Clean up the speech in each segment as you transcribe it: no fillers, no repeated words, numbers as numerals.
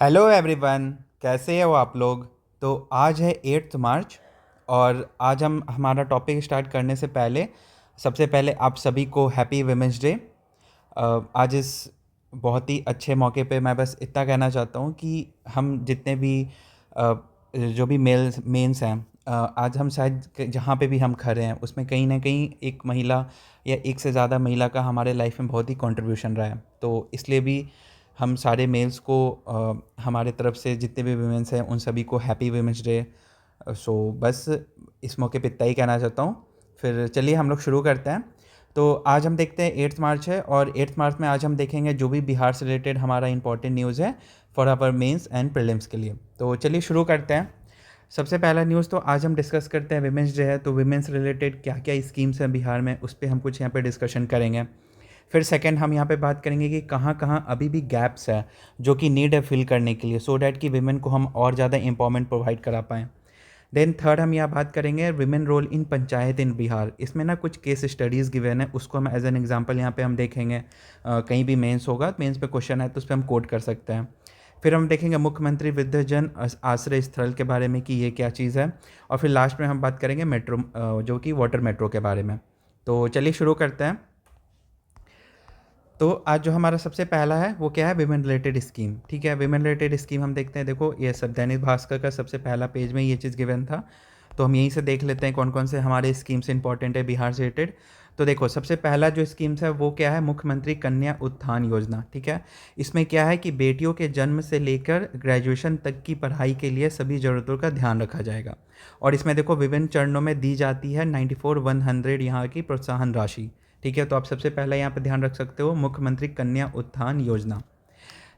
Hello everyone, कैसे हो आप लोग। तो आज है 8 मार्च और आज हम हमारा टॉपिक स्टार्ट करने से पहले सबसे पहले आप सभी को हैप्पी वुमेंस डे। आज इस बहुत ही अच्छे मौके पे मैं बस इतना कहना चाहता हूँ कि हम जितने भी अ, जो भी मेंस हैं, आज हम शायद जहाँ पे भी हम खड़े हैं उसमें कहीं ना कहीं एक महिला या एक से ज़्यादा महिला का हमारे लाइफ में बहुत ही कंट्रीब्यूशन रहा है। तो इसलिए भी हम सारे मेल्स को हमारे तरफ से जितने भी वुमेंस हैं उन सभी को हैप्पी वुमेंस डे। सो बस इस मौके पे इतना ही कहना चाहता हूँ। फिर चलिए हम लोग शुरू करते हैं। तो आज हम देखते हैं 8 मार्च है और 8 मार्च में आज हम देखेंगे जो भी बिहार से रिलेटेड हमारा इंपॉर्टेंट न्यूज़ है for our mains and prelims के लिए। तो चलिए शुरू करते हैं। सबसे पहला न्यूज़ तो आज हम डिस्कस करते हैं विमेंस डे है तो विमेंस रिलेटेड क्या क्या स्कीम्स हैं बिहार में उस पर हम कुछ यहाँ पे डिस्कशन करेंगे। फिर सेकंड हम यहाँ पे बात करेंगे कि कहाँ कहाँ अभी भी गैप्स है जो कि नीड है फिल करने के लिए सो डैट कि विमेन को हम और ज़्यादा एम्पावरमेंट प्रोवाइड करा पाएँ। देन थर्ड हम यहाँ बात करेंगे विमेन रोल इन पंचायत इन बिहार। इसमें ना कुछ केस स्टडीज़ गिवन है उसको हम एज एन एग्जांपल यहाँ पे हम देखेंगे। कहीं भी मेंस होगा मेंस पे क्वेश्चन है तो उस पर हम कोट कर सकते हैं। फिर हम देखेंगे मुख्यमंत्री वृद्धजन आश्रय स्थल के बारे में कि ये क्या चीज़ है। और फिर लास्ट में हम बात करेंगे मेट्रो जो कि वाटर मेट्रो के बारे में। तो चलिए शुरू करते हैं। तो आज जो हमारा सबसे पहला है वो क्या है, विमेन रिलेटेड स्कीम। ठीक है, विमेन रिलेटेड स्कीम हम देखते हैं। देखो ये सब दैनिक भास्कर का सबसे पहला पेज में ये चीज़ गिवन था। तो हम यहीं से देख लेते हैं कौन कौन से हमारे स्कीम्स इंपॉर्टेंट है बिहार से रिलेटेड। तो देखो सबसे पहला जो स्कीम्स है वो क्या है, मुख्यमंत्री कन्या उत्थान योजना। ठीक है, इसमें क्या है कि बेटियों के जन्म से लेकर ग्रेजुएशन तक की पढ़ाई के लिए सभी ज़रूरतों का ध्यान रखा जाएगा। और इसमें देखो विभिन्न चरणों में दी जाती है 94,100 यहाँ की प्रोत्साहन राशि। ठीक है, तो आप सबसे पहले यहाँ पे ध्यान रख सकते हो मुख्यमंत्री कन्या उत्थान योजना।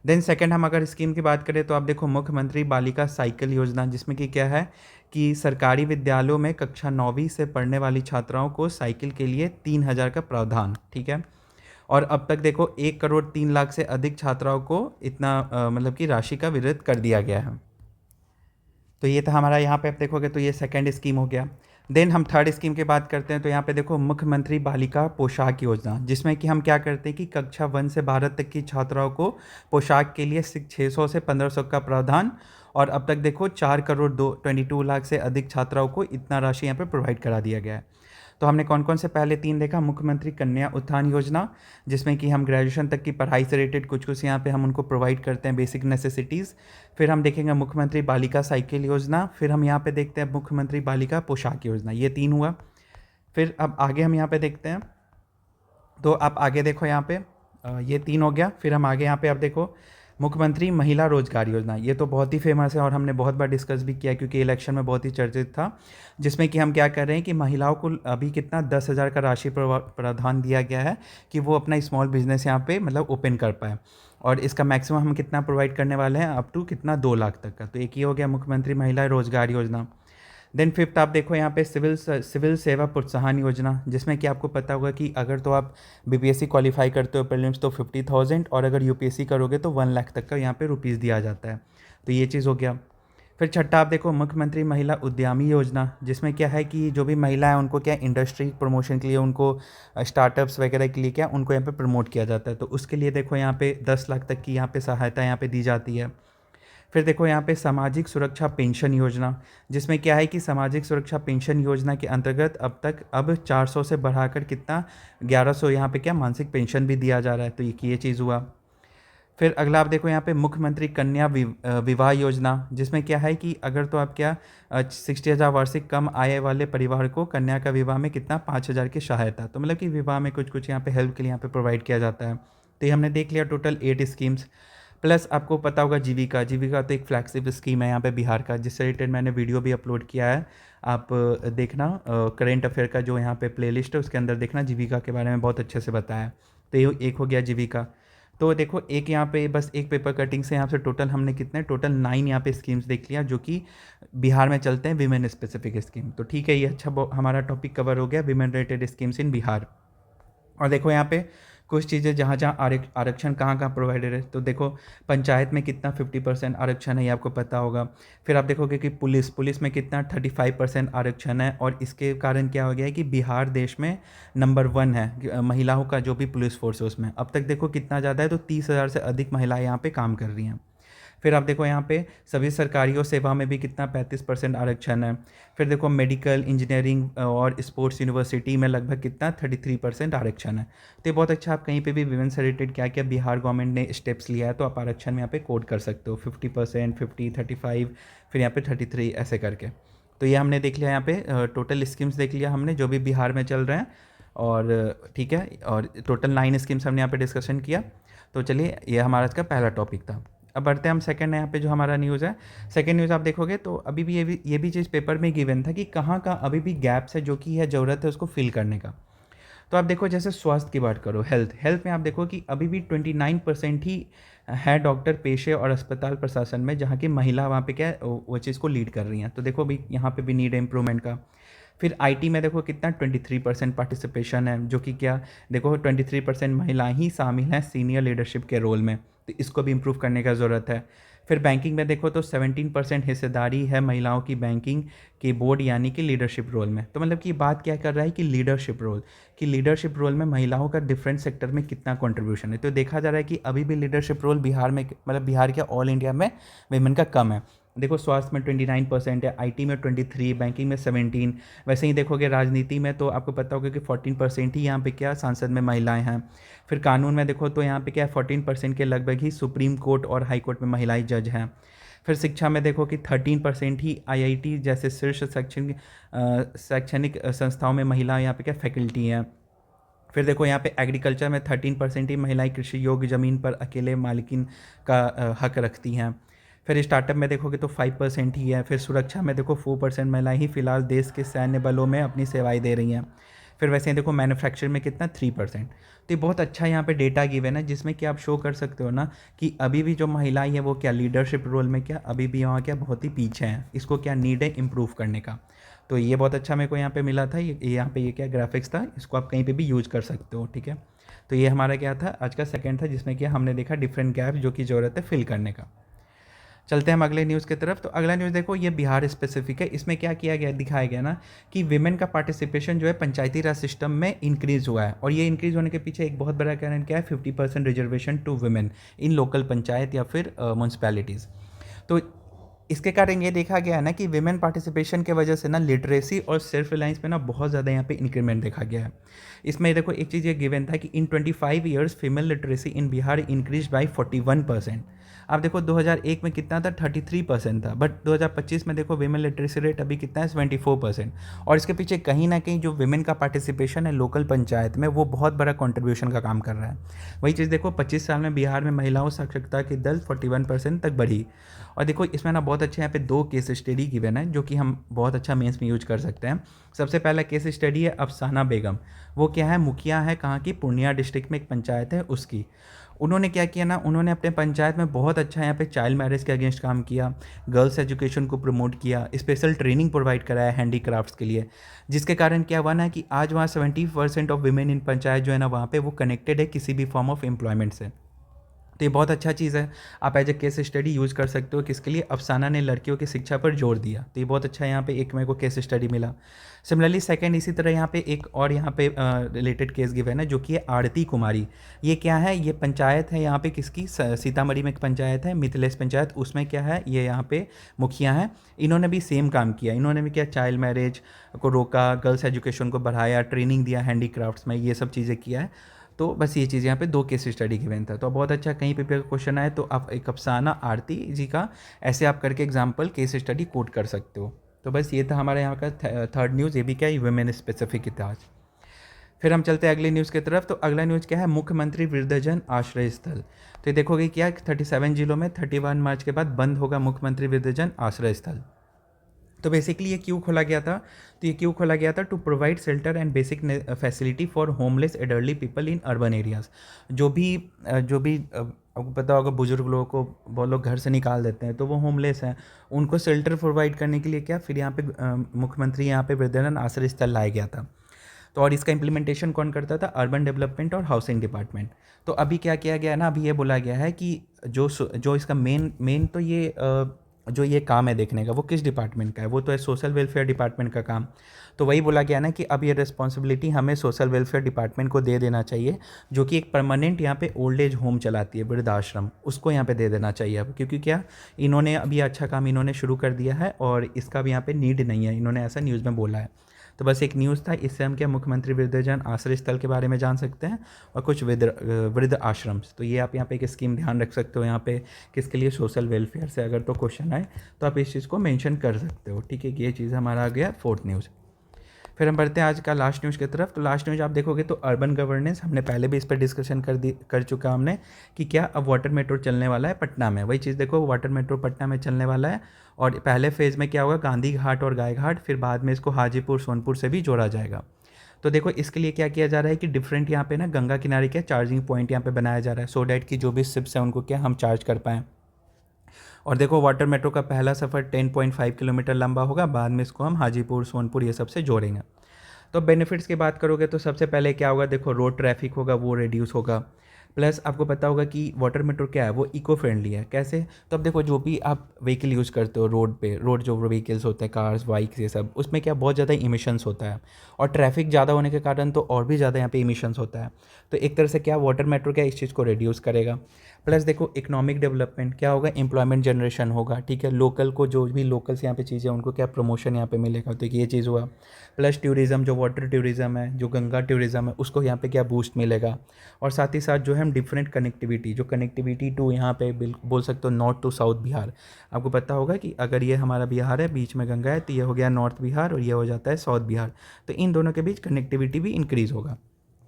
देन सेकंड हम अगर स्कीम की बात करें तो आप देखो मुख्यमंत्री बालिका साइकिल योजना, जिसमें कि क्या है कि सरकारी विद्यालयों में कक्षा 9वीं से पढ़ने वाली छात्राओं को साइकिल के लिए 3,000 का प्रावधान। ठीक है, और अब तक देखो 1,03,00,000 से अधिक छात्राओं को इतना मतलब कि राशि का वितरित कर दिया गया है। तो ये था हमारा, यहाँ पे आप देखोगे तो ये सेकंड स्कीम हो गया। देन हम थर्ड स्कीम की बात करते हैं तो यहाँ पे देखो मुख्यमंत्री बालिका पोशाक योजना, जिसमें कि हम क्या करते हैं कि कक्षा 1 से 12 तक की छात्राओं को पोशाक के लिए 600 से 1,500 का प्रावधान। और अब तक देखो 4,22,00,000 से अधिक छात्राओं को इतना राशि यहाँ पे प्रोवाइड करा दिया गया है। तो हमने कौन कौन से पहले तीन देखा, मुख्यमंत्री कन्या उत्थान योजना, जिसमें कि हम ग्रेजुएशन तक की पढ़ाई से रिलेटेड कुछ कुछ यहाँ पे हम उनको प्रोवाइड करते हैं बेसिक नेसेसिटीज़। फिर हम देखेंगे मुख्यमंत्री बालिका साइकिल योजना, फिर हम यहाँ पे देखते हैं मुख्यमंत्री बालिका पोशाक योजना। ये तीन हुआ। फिर अब आगे हम यहाँ पे देखते हैं। तो आप आगे देखो यहाँ पे ये तीन हो गया। फिर हम आगे यहाँ पे आप देखो मुख्यमंत्री महिला रोजगार योजना। ये तो बहुत ही फेमस है और हमने बहुत बार डिस्कस भी किया क्योंकि इलेक्शन में बहुत ही चर्चित था। जिसमें कि हम क्या कर रहे हैं कि महिलाओं को अभी कितना 10,000 का राशि प्रावधान दिया गया है कि वो अपना स्मॉल बिजनेस यहाँ पे मतलब ओपन कर पाए। और इसका मैक्सिमम हम कितना प्रोवाइड करने वाले हैं, अप टू कितना 2 लाख तक का। तो एक ही हो गया मुख्यमंत्री महिला रोजगार योजना। देन फिफ्थ आप देखो यहाँ पे सिविल सेवा प्रोत्साहन योजना, जिसमें कि आपको पता होगा कि अगर तो आप बीपीएससी क्वालिफाई करते हो प्रीलिम्स तो 50,000, और अगर यूपीएससी करोगे तो 1 लाख तक का यहाँ पे रुपीज़ दिया जाता है। तो ये चीज़ हो गया। फिर छठा आप देखो मुख्यमंत्री महिला उद्यमी योजना, जिसमें क्या है कि जो भी महिला है उनको क्या इंडस्ट्री प्रमोशन के लिए, उनको स्टार्टअप्स वगैरह के लिए क्या उनको यहाँ पे प्रमोट किया जाता है। तो उसके लिए देखो यहाँ पे 10 लाख तक की यहाँ पे सहायता यहाँ पे दी जाती है। फिर देखो यहाँ पे सामाजिक सुरक्षा पेंशन योजना, जिसमें क्या है कि सामाजिक सुरक्षा पेंशन योजना के अंतर्गत अब 400 से बढ़ाकर कितना 1,100 यहाँ पे क्या मासिक पेंशन भी दिया जा रहा है। तो ये चीज़ हुआ। फिर अगला आप देखो यहाँ पे मुख्यमंत्री कन्या विवाह योजना, जिसमें क्या है कि अगर तो आप क्या 60,000 वार्षिक कम आय वाले परिवार को कन्या का विवाह में कितना 5,000 की सहायता। तो मतलब कि विवाह में कुछ कुछ यहाँ पे हेल्प के लिए यहाँ पे प्रोवाइड किया जाता है। तो ये हमने देख लिया टोटल 8 स्कीम्स। प्लस आपको पता होगा जीविका। जीविका तो एक फ्लैगशिप स्कीम है यहाँ पे बिहार का, जिससे रिलेटेड मैंने वीडियो भी अपलोड किया है। आप देखना, करेंट अफेयर का जो यहाँ पे प्लेलिस्ट है उसके अंदर देखना, जीविका के बारे में बहुत अच्छे से बताया है। तो ये एक हो गया जीविका। तो देखो एक यहाँ पे बस एक पेपर कटिंग से यहाँ से टोटल हमने कितने टोटल 9 यहाँ पे स्कीम्स देख लिया जो कि बिहार में चलते हैं, विमेन स्पेसिफिक स्कीम। तो ठीक है, ये अच्छा हमारा टॉपिक कवर हो गया, women related schemes in Bihar. और देखो यहाँ पे कुछ चीज़ें जहाँ जहाँ आरक्षण कहाँ कहाँ प्रोवाइडेड है। तो देखो पंचायत में कितना 50% आरक्षण है, ये आपको पता होगा। फिर आप देखोगे कि पुलिस में कितना 35% आरक्षण है। और इसके कारण क्या हो गया है कि बिहार देश में नंबर 1 है महिलाओं का जो भी पुलिस फोर्स है उसमें। अब तक देखो कितना ज़्यादा है, तो 30,000 से अधिक महिलाएं यहाँ पे काम कर रही हैं। फिर आप देखो यहाँ पे सभी सरकारी और सेवा में भी कितना 35% आरक्षण है। फिर देखो मेडिकल, इंजीनियरिंग और स्पोर्ट्स यूनिवर्सिटी में लगभग कितना 33% आरक्षण है। तो ये बहुत अच्छा, आप कहीं पे भी विमेन से रिलेटेड क्या क्या बिहार गवर्नमेंट ने स्टेप्स लिया है तो आप आरक्षण में यहाँ पे कोड कर सकते हो, 50%, 50, 35, फिर यहाँ पे 33 ऐसे करके। तो ये हमने देख लिया यहाँ पे टोटल स्कीम्स देख लिया हमने जो भी बिहार में चल रहे हैं, और ठीक है, और टोटल 9 स्कीम्स हमने यहाँ पे डिस्कशन किया। तो चलिए, ये हमारा आज का पहला टॉपिक था। अब बढ़ते हैं हम सेकंड, यहाँ पे जो हमारा न्यूज़ है, सेकंड न्यूज़ आप देखोगे तो अभी भी ये भी चीज़ पेपर में गिवन था कि कहाँ कहाँ अभी भी गैप्स है जो कि है ज़रूरत है उसको फिल करने का। तो आप देखो जैसे स्वास्थ्य की बात करो, हेल्थ में आप देखो कि अभी भी 29% ही है डॉक्टर पेशे और अस्पताल प्रशासन में जहाँ की महिला वहाँ पे क्या है वो चीज़ को लीड कर रही हैं। तो देखो भाई यहाँ पे भी नीड है इम्प्रूवमेंट का। फिर आईटी में देखो कितना 23% पार्टिसिपेशन है, जो कि क्या देखो 23% महिलाएं ही शामिल हैं सीनियर लीडरशिप के रोल में, तो इसको भी इम्प्रूव करने का ज़रूरत है। फिर बैंकिंग में देखो तो 17% हिस्सेदारी है महिलाओं की बैंकिंग के बोर्ड यानी कि लीडरशिप रोल में। तो मतलब कि बात क्या कर रहा है कि लीडरशिप रोल में महिलाओं का डिफरेंट सेक्टर में कितना कंट्रीब्यूशन है। तो देखा जा रहा है कि अभी भी लीडरशिप रोल बिहार में, मतलब बिहार के ऑल इंडिया में वेमेन का कम है। देखो स्वास्थ्य में 29% है, आईटी में 23, बैंकिंग में 17। वैसे ही देखोगे राजनीति में तो आपको पता होगा कि 14% ही यहाँ पे क्या सांसद में महिलाएं हैं। फिर कानून में देखो तो यहाँ पे क्या 14% के लगभग ही सुप्रीम कोर्ट और हाई कोर्ट में महिलाएं जज हैं। फिर शिक्षा में देखो कि 13% ही आईआईटी जैसे शीर्ष शैक्षणिक संस्थाओं में महिलाएं यहाँ पे क्या फैकल्टी हैं। फिर देखो यहाँ पे एग्रीकल्चर में 13% ही महिलाएं कृषि योग्य ज़मीन पर अकेले मालिकिन का हक रखती हैं। फिर स्टार्टअप में देखोगे तो 5% ही है। फिर सुरक्षा में देखो 4% महिलाएं ही फिलहाल देश के सैन्य बलों में अपनी सेवाएं दे रही हैं। फिर वैसे ही देखो मैन्युफैक्चरिंग में कितना 3%। तो ये बहुत अच्छा यहाँ पे डेटा गिवन है जिसमें कि आप शो कर सकते हो ना कि अभी भी जो महिलाएं हैं वो क्या लीडरशिप रोल में क्या अभी भी यहाँ क्या बहुत ही पीछे हैं, इसको क्या नीड है इम्प्रूव करने का। तो ये बहुत अच्छा मेरे को यहाँ पे मिला था, ये यहाँ पे ये क्या ग्राफिक्स था, इसको आप कहीं पे भी यूज कर सकते हो, ठीक है। तो ये हमारा क्या था आज का सेकंड था जिसमें कि हमने देखा डिफरेंट गैप जो कि ज़रूरत है फिल करने का। चलते हैं हम अगले न्यूज़ की तरफ। तो अगला न्यूज़ देखो ये बिहार स्पेसिफिक है। इसमें क्या किया गया, दिखाया गया ना कि विमेन का पार्टिसिपेशन जो है पंचायती राज सिस्टम में इंक्रीज़ हुआ है, और ये इंक्रीज़ होने के पीछे एक बहुत बड़ा कारण क्या है, 50% reservation to women in local panchayat या फिर म्यूनसिपैलिटीज़। तो इसके कारण ये देखा गया है ना कि विमेन पार्टिसिपेशन के वजह से ना लिटरेसी और सेल्फ रिलायंस में ना बहुत ज़्यादा यहाँ पे इंक्रीमेंट देखा गया है। इसमें देखो एक चीज़ ये गिवन था कि इन 25 years female literacy in Bihar increase by 41%। आप देखो 2001 में कितना था, 33% था, बट 2025 में देखो विमेन लिटरेसी रेट अभी कितना है, 74%। और इसके पीछे कहीं ना कहीं जो विमेन का पार्टिसिपेशन है लोकल पंचायत में वो बहुत बड़ा कंट्रीब्यूशन का काम कर रहा है। वही चीज़ देखो 25 साल में बिहार में महिलाओं साक्षरता की दर 41% तक बढ़ी। और देखो इसमें ना बहुत अच्छे यहाँ पे 2 केस स्टडी गिवन है जो कि हम बहुत अच्छा मेंस में यूज कर सकते हैं। सबसे पहला केस स्टडी है अफसाना बेगम। वो क्या है, मुखिया है कहाँ की, पूर्णिया डिस्ट्रिक्ट में एक पंचायत है उसकी। उन्होंने क्या किया ना, उन्होंने अपने पंचायत में बहुत अच्छा यहाँ पे चाइल्ड मैरिज के अगेंस्ट काम किया, गर्ल्स एजुकेशन को प्रमोट किया, स्पेशल ट्रेनिंग प्रोवाइड कराया हैंडीक्राफ्ट्स के लिए, जिसके कारण क्या हुआ ना कि आज वहाँ 70% ऑफ वीमेन इन पंचायत जो है ना वहाँ पे वो कनेक्टेड है किसी भी फॉर्म ऑफ एम्प्लॉयमेंट से। तो ये बहुत अच्छा चीज़ है, आप as a case study use कर सकते हो। किसके लिए, अफसाना ने लड़कियों की शिक्षा पर जोर दिया, तो ये बहुत अच्छा है। यहाँ पे एक मेरे को केस स्टडी मिला। सिमिलरली सेकंड इसी तरह यहाँ पे एक और यहाँ पे रिलेटेड केस गिवन है जो कि है आरती कुमारी। ये क्या है, ये पंचायत है यहाँ पे किसकी, सीतामढ़ी में एक पंचायत है मिथिलेश पंचायत, उसमें क्या है ये यहाँ पे मुखिया है। इन्होंने भी सेम काम किया, इन्होंने भी क्या चाइल्ड मैरिज को रोका, गर्ल्स एजुकेशन को बढ़ाया, ट्रेनिंग दिया हैंडीक्राफ्ट्स में, ये सब चीज़ें किया है। तो बस ये चीज़ यहाँ पे 2 केस स्टडी गिवन था। तो बहुत अच्छा, कहीं पे क्वेश्चन आए तो आप एक अफसाना आरती जी का ऐसे आप करके एग्जाम्पल केस स्टडी कोट कर सकते हो। तो बस ये था हमारे यहाँ का थर्ड न्यूज़, ये भी क्या वुमेन स्पेसिफिक था आज। फिर हम चलते हैं अगले न्यूज़ की तरफ। तो अगला न्यूज़ क्या है, मुख्यमंत्री वृद्धजन आश्रय स्थल। तो ये देखोगे क्या 37 जिलों में 31 मार्च के बाद बंद होगा मुख्यमंत्री वृद्धजन आश्रय स्थल। तो बेसिकली ये क्यों खोला गया था, तो ये क्यों खोला गया था, to provide shelter and basic facility for homeless adultly people in urban areas. जो भी आपको पता होगा बुजुर्ग लोगों को बहुत लोग घर से निकाल देते हैं तो वो होमलेस हैं, उनको शेल्टर प्रोवाइड करने के लिए क्या फिर यहाँ पे मुख्यमंत्री यहाँ पे वृद्धजन आश्रय स्थल लाया गया था। तो और इसका इम्प्लीमेंटेशन कौन करता था, अर्बन डेवलपमेंट और हाउसिंग डिपार्टमेंट। तो अभी क्या किया गया है ना, अभी ये बोला गया है कि जो इसका मेन तो ये जो ये काम है देखने का वो किस डिपार्टमेंट का है, वो तो है सोशल वेलफेयर डिपार्टमेंट का काम। तो वही बोला गया ना कि अब ये रिस्पॉन्सिबिलिटी हमें सोशल वेलफेयर डिपार्टमेंट को दे देना चाहिए, जो कि एक परमानेंट यहाँ पे ओल्ड एज होम चलाती है, वृद्धाश्रम, उसको यहाँ पे दे देना चाहिए अब, क्योंकि क्या इन्होंने अभी अच्छा काम इन्होंने शुरू कर दिया है और इसका भी यहाँ पे नीड नहीं है, इन्होंने ऐसा न्यूज़ में बोला है। तो बस एक न्यूज़ था, इससे हम क्या मुख्यमंत्री वृद्धजन आश्रय स्थल के बारे में जान सकते हैं और कुछ वृद्ध आश्रम। तो ये आप यहाँ पे एक स्कीम ध्यान रख सकते हो यहाँ पे, किसके लिए, सोशल वेलफेयर से अगर तो क्वेश्चन आए तो आप इस चीज़ को मेंशन कर सकते हो। ठीक है, ये चीज़ हमारा आ गया फोर्थ न्यूज़। फिर हम बढ़ते हैं आज का लास्ट न्यूज़ की तरफ। तो लास्ट न्यूज़ आप देखोगे तो अर्बन गवर्नेंस, हमने पहले भी इस पर डिस्कशन कर चुका हमने कि क्या अब वाटर मेट्रो चलने वाला है पटना में। वही चीज़ देखो, वाटर मेट्रो पटना में चलने वाला है और पहले फेज़ में क्या होगा, गांधी घाट और गाय घाट, फिर बाद में इसको हाजीपुर सोनपुर से भी जोड़ा जाएगा। तो देखो इसके लिए क्या किया जा रहा है कि डिफरेंट यहाँ पे ना गंगा किनारे के चार्जिंग पॉइंट यहाँ पे बनाया जा रहा है, सो डैट कि जो भी शिप्स हैं उनको क्या हम चार्ज कर पाएँ। और देखो वाटर मेट्रो का पहला सफ़र 10.5 किलोमीटर लंबा होगा, बाद में इसको हम हाजीपुर सोनपुर ये सब से जोड़ेंगे। तो बेनिफिट्स की बात करोगे तो सबसे पहले क्या होगा, देखो रोड ट्रैफिक होगा वो रिड्यूस होगा, प्लस आपको पता होगा कि वाटर मेट्रो क्या है, वो इको फ्रेंडली है। कैसे, तो अब देखो जो भी आप व्हीकल यूज़ करते हो रोड पे, रोड जो व्हीकल्स होते हैं, कार्स, बाइक्स, ये सब, उसमें क्या बहुत ज़्यादा इमिशंस होता है और ट्रैफिक ज़्यादा होने के कारण तो और भी ज़्यादा यहाँ पे इमिशंस होता है। तो एक तरह से क्या वाटर मेट्रो क्या इस चीज़ को रिड्यूस करेगा। प्लस देखो इकोनॉमिक डेवलपमेंट क्या होगा, एम्प्लॉयमेंट जनरेशन होगा। ठीक है, लोकल को जो भी लोकल्स यहाँ पे चीज़ें उनको क्या प्रमोशन यहाँ पे मिलेगा, तो ये चीज़ हुआ। प्लस टूरिज़्म, जो वाटर टूरिज़्म है, जो गंगा टूरिज़्म है, उसको यहाँ पे क्या बूस्ट मिलेगा। और साथ ही साथ जो है हम डिफरेंट कनेक्टिविटी, जो कनेक्टिविटी टू यहाँ पे बोल सकते हो नॉर्थ टू साउथ बिहार। आपको पता होगा कि अगर ये हमारा बिहार है, बीच में गंगा है, तो ये हो गया नॉर्थ बिहार और ये हो जाता है साउथ बिहार। तो इन दोनों के बीच कनेक्टिविटी भी इंक्रीज़ होगा,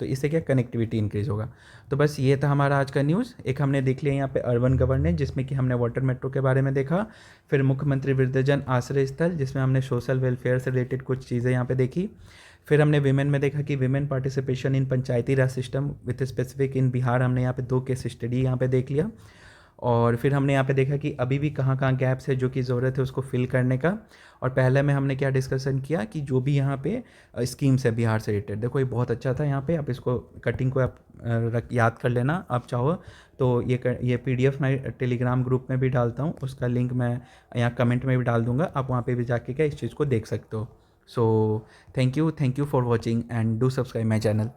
तो इससे क्या कनेक्टिविटी इंक्रीज़ होगा। तो बस ये था हमारा आज का न्यूज़। एक हमने देख लिया यहाँ पे अर्बन गवर्नेंस, जिसमें कि हमने वाटर मेट्रो के बारे में देखा। फिर मुख्यमंत्री वृद्धजन आश्रय स्थल, जिसमें हमने सोशल वेलफेयर से रिलेटेड कुछ चीज़ें यहाँ पे देखी। फिर हमने विमेन में देखा कि women participation in Panchayati Raj system with specific in Bihar, हमने यहाँ पे 2 केस स्टडी यहाँ पे देख लिया। और फिर हमने यहाँ पे देखा कि अभी भी कहाँ कहाँ गैप्स है जो कि ज़रूरत है उसको फिल करने का। और पहले में हमने क्या डिस्कशन किया कि जो भी यहाँ पे स्कीम्स है बिहार से रिलेटेड, देखो ये बहुत अच्छा था। यहाँ पे आप इसको कटिंग को आप याद कर लेना आप चाहो तो। ये PDF मैं टेलीग्राम ग्रुप में भी डालता हूँ, उसका लिंक मैं यहाँ कमेंट में भी डाल दूँगा, आप वहाँ पे भी जाके क्या इस चीज़ को देख सकते हो। So thank you for watching and do subscribe my channel.